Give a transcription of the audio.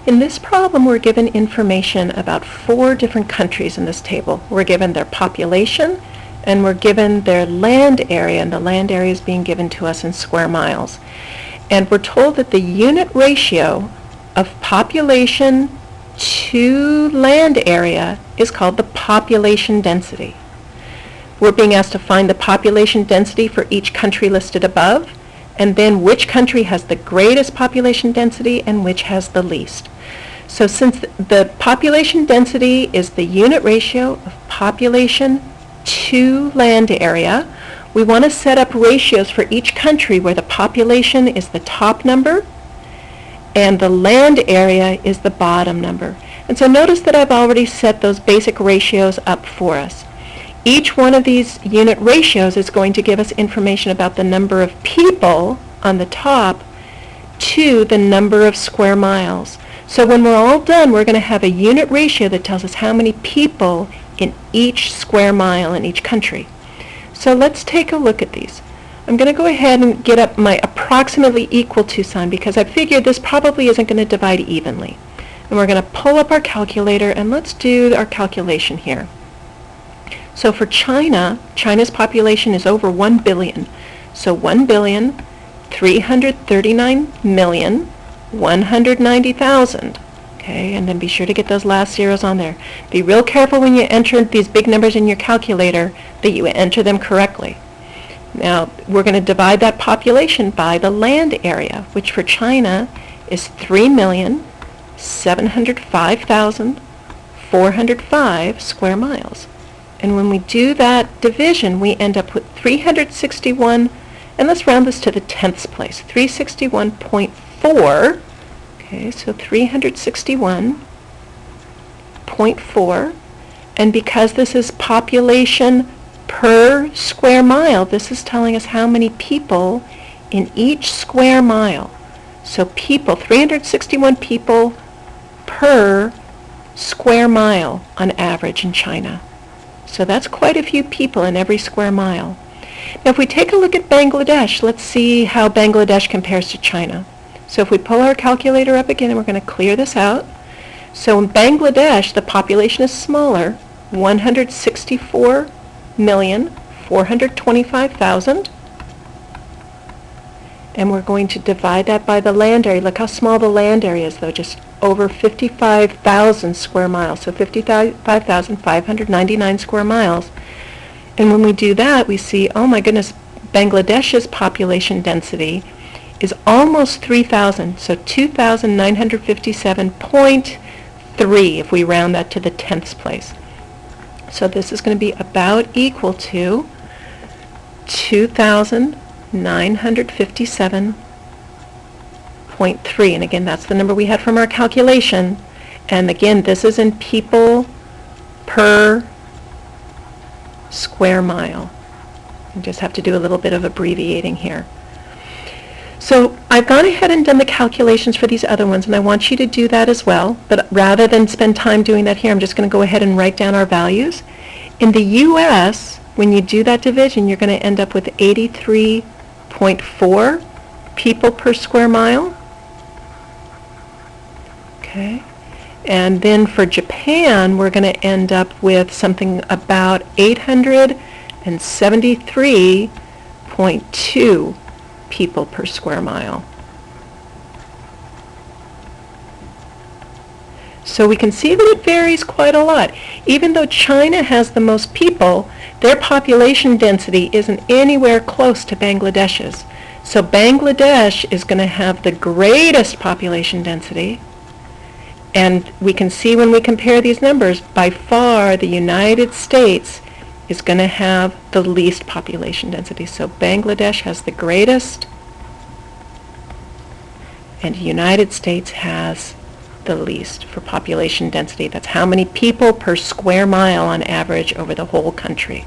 In this problem, we're given information about 4 different countries in this table. We're given their population, and we're given their land area, and the land area is being given to us in square miles. And we're told that the unit ratio of population to land area is called the population density. We're being asked to find the population density for each country listed above, and then which country has the greatest population density and which has the least. So since the population density is the unit ratio of population to land area, we want to set up ratios for each country where the population is the top number and the land area is the bottom number. And so notice that I've already set those basic ratios up for us. Each one of these unit ratios is going to give us information about the number of people on the top to the number of square miles. So when we're all done, we're going to have a unit ratio that tells us how many people in each square mile in each country. So let's take a look at these. I'm going to go ahead and get up my approximately equal to sign because I figured this probably isn't going to divide evenly. And we're going to pull up our calculator and let's do our calculation here. So for China, China's population is over 1 billion. So 1,339,190,000. Okay, and then be sure to get those last zeros on there. Be real careful when you enter these big numbers in your calculator that you enter them correctly. Now, we're going to divide that population by the land area, which for China is 3,705,405 square miles. And when we do that division, we end up with 361, and let's round this to the 10th place, 361.4. Okay, so 361.4. And because this is population per square mile, this is telling us how many people in each square mile. So people, 361 people per square mile on average in China. So that's quite a few people in every square mile. Now if we take a look at Bangladesh, let's see how Bangladesh compares to China. So if we pull our calculator up again, and we're going to clear this out. So in Bangladesh, the population is smaller, 164,425,000. And we're going to divide that by the land area. Look how small the land area is, though, just over 55,000 square miles, so 55,599 square miles. And when we do that, we see, oh my goodness, Bangladesh's population density is almost 3,000, so 2,957.3 if we round that to the 10th place. So this is going to be about equal to 2,957.3, and again, that's the number we had from our calculation. And again, this is in people per square mile. You just have to do a little bit of abbreviating here. So I've gone ahead and done the calculations for these other ones, and I want you to do that as well. But rather than spend time doing that here, I'm just going to go ahead and write down our values. In the U.S., when you do that division, you're going to end up with 83.4 people per square mile. Okay. And then for Japan, we're going to end up with something about 873.2 people per square mile. So we can see that it varies quite a lot. Even though China has the most people, their population density isn't anywhere close to Bangladesh's. So Bangladesh is going to have the greatest population density. And we can see when we compare these numbers, by far the United States is going to have the least population density. So Bangladesh has the greatest, and the United States has the least for population density. That's how many people per square mile on average over the whole country.